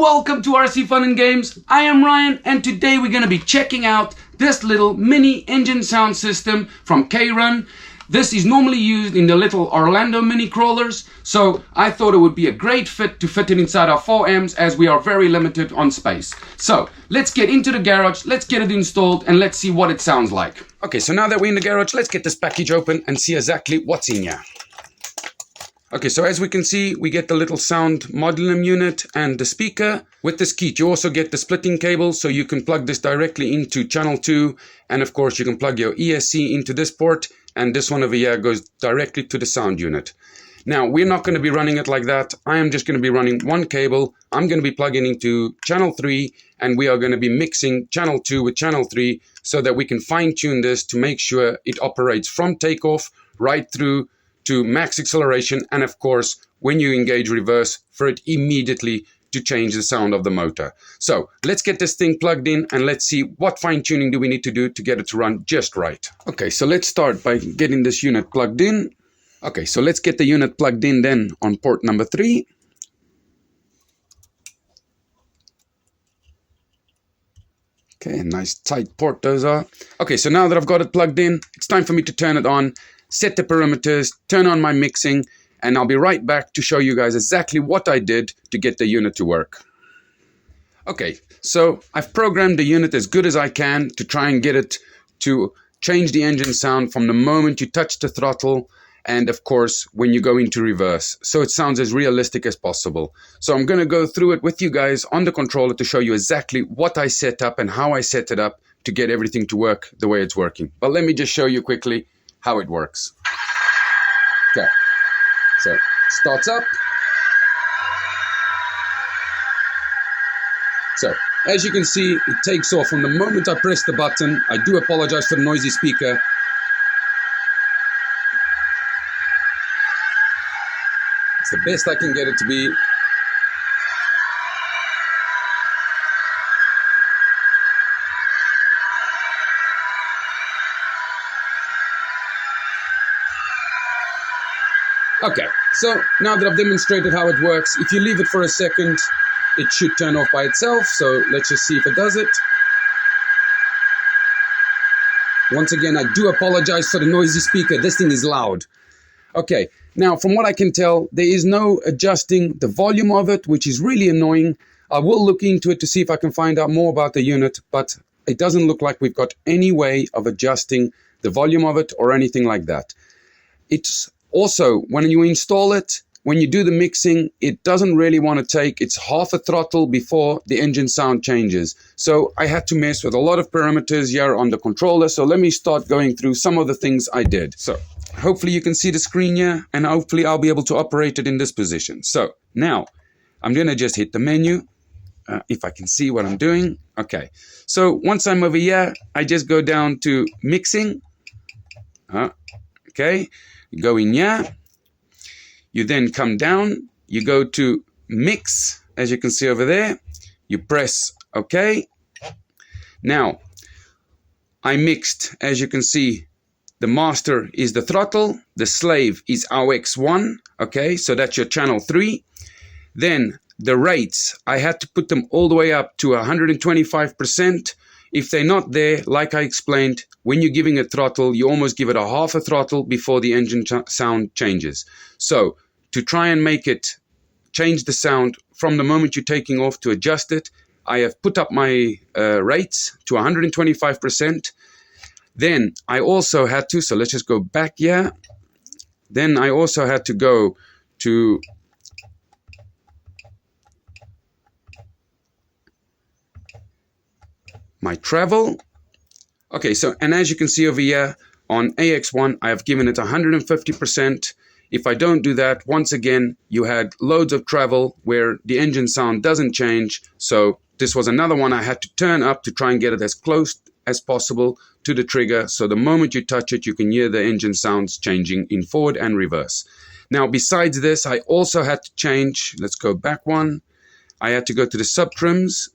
welcome to RC Fun and Games. I am Ryan, and today we're going to be checking out this little mini engine sound system from K-Run. This is normally used in the little Orlando mini crawlers, so I thought it would be a great fit to fit it inside our 4Ms as we are very limited on space. So let's get into the garage, let's get it installed, and let's see what it sounds like. Okay, so now that we're in the garage, let's get this package open and see exactly what's in here. Okay, so as we can see, we get the little sound modulum unit and the speaker. With this kit, you also get the splitting cable, so you can plug this directly into channel 2. And of course, you can plug your ESC into this port, and this one over here goes directly to the sound unit. Now, we're not going to be running it like that. I am just going to be running one cable. I'm going to be plugging into channel 3, and we are going to be mixing channel 2 with channel 3 so that we can fine-tune this to make sure it operates from takeoff right through to max acceleration, and of course when you engage reverse, for it immediately to change the sound of the motor. So let's get this thing plugged in and let's see what fine-tuning do we need to do to get it to run just right. Okay, so let's start by getting this unit plugged in. Okay, so let's get the unit plugged in then on port number 3. Okay, a nice tight port those are. Okay, so now that I've got it plugged in, it's time for me to turn it on, set the parameters, turn on my mixing, and I'll be right back to show you guys exactly what I did to get the unit to work. Okay, so I've programmed the unit as good as I can to try and get it to change the engine sound from the moment you touch the throttle and of course when you go into reverse, so it sounds as realistic as possible. So I'm going to go through it with you guys on the controller to show you exactly what I set up and how I set it up to get everything to work the way it's working. But let me just show you quickly how it works. Okay, so starts up. So as you can see, it takes off from the moment I press the button. I do apologize for the noisy speaker. It's the best I can get it to be. Okay, so now that I've demonstrated how it works, if you leave it for a second, it should turn off by itself. So let's just see if it does it. Once again, I do apologize for the noisy speaker. This thing is loud. Okay, now from what I can tell, there is no adjusting the volume of it, which is really annoying. I will look into it to see if I can find out more about the unit, but it doesn't look like we've got any way of adjusting the volume of it or anything like that. It's also, when you install it, when you do the mixing, it doesn't really want to take its half a throttle before the engine sound changes. So I had to mess with a lot of parameters here on the controller. So let me start going through some of the things I did. So hopefully you can see the screen here, and hopefully I'll be able to operate it in this position. So now I'm going to just hit the menu, if I can see what I'm doing. Okay, so once I'm over here, I just go down to mixing. Okay. You go in here, you then come down, you go to mix, as you can see over there, you press OK. Now, I mixed, as you can see, the master is the throttle, the slave is AUX1, okay, so that's your channel 3. Then the rates, I had to put them all the way up to 125%. If they're not there, like I explained, when you're giving a throttle, you almost give it a half a throttle before the engine sound changes. So to try and make it change the sound from the moment you're taking off to adjust it, I have put up my rates to 125%. Then I also had to, so let's just go back here. Then I also had to go to my travel. Okay, so, and as you can see over here on AX1, I have given it 150%. If I don't do that, once again, you had loads of travel where the engine sound doesn't change. So this was another one I had to turn up to try and get it as close as possible to the trigger. So the moment you touch it, you can hear the engine sounds changing in forward and reverse. Now, besides this, I also had to change, let's go back one. I had to go to the sub trims.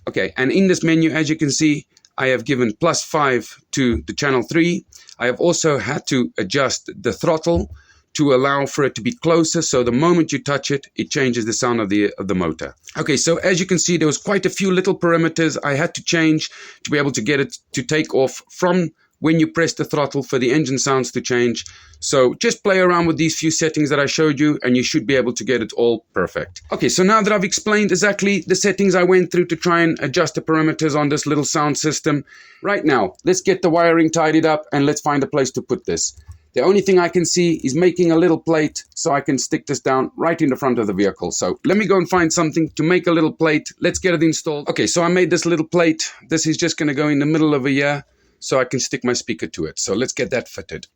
Okay, and in this menu, as you can see, I have given +5 to the channel 3. I have also had to adjust the throttle to allow for it to be closer, so the moment you touch it, it changes the sound of the motor. Okay, so as you can see, there was quite a few little parameters I had to change to be able to get it to take off from when you press the throttle for the engine sounds to change. So just play around with these few settings that I showed you and you should be able to get it all perfect. Okay, so now that I've explained exactly the settings I went through to try and adjust the parameters on this little sound system, right now, let's get the wiring tidied up and let's find a place to put this. The only thing I can see is making a little plate so I can stick this down right in the front of the vehicle. So let me go and find something to make a little plate. Let's get it installed. Okay, so I made this little plate. This is just going to go in the middle of a ear so I can stick my speaker to it. So let's get that fitted.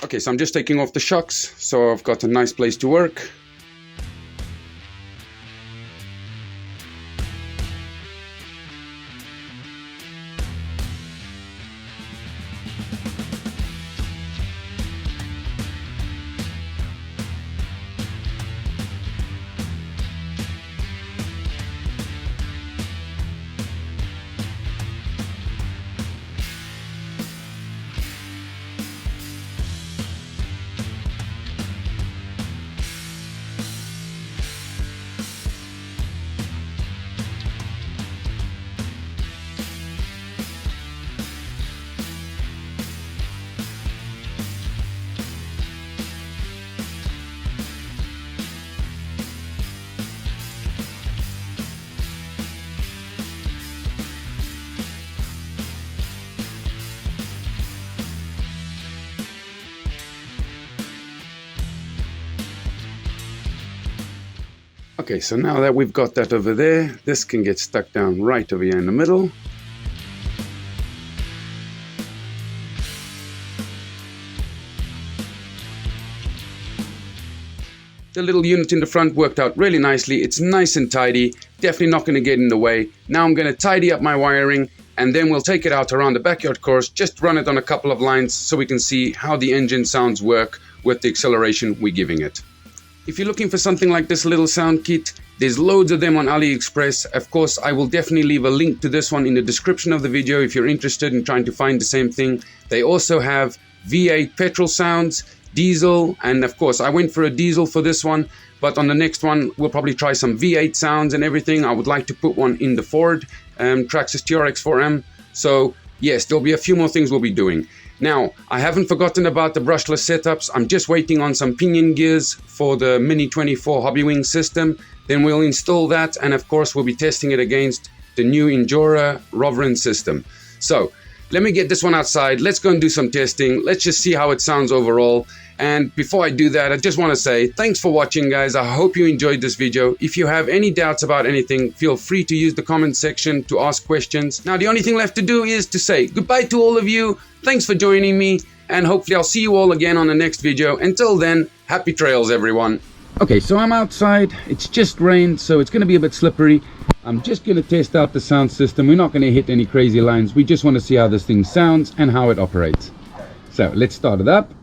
Okay, so I'm just taking off the shocks so I've got a nice place to work. Okay, so now that we've got that over there, this can get stuck down right over here in the middle. The little unit in the front worked out really nicely. It's nice and tidy, definitely not going to get in the way. Now I'm going to tidy up my wiring and then we'll take it out around the backyard course, just run it on a couple of lines so we can see how the engine sounds work with the acceleration we're giving it. If you're looking for something like this little sound kit, there's loads of them on AliExpress. Of course, I will definitely leave a link to this one in the description of the video if you're interested in trying to find the same thing. They also have V8 petrol sounds, diesel, and of course I went for a diesel for this one, but on the next one we'll probably try some V8 sounds and everything. I would like to put one in the Ford Traxxas TRX4M. So yes, there'll be a few more things we'll be doing. Now, I haven't forgotten about the brushless setups. I'm just waiting on some pinion gears for the Mini 24 Hobbywing system. Then we'll install that, and of course we'll be testing it against the new Injora Rovrin system. So let me get this one outside. Let's go and do some testing. Let's just see how it sounds overall. And before I do that, I just want to say thanks for watching, guys. I hope you enjoyed this video. If you have any doubts about anything, feel free to use the comment section to ask questions. Now, the only thing left to do is to say goodbye to all of you. Thanks for joining me, and hopefully I'll see you all again on the next video. Until then, happy trails, everyone. Okay, so I'm outside. It's just rained, so it's going to be a bit slippery. I'm just going to test out the sound system. We're not going to hit any crazy lines. We just want to see how this thing sounds and how it operates. So let's start it up.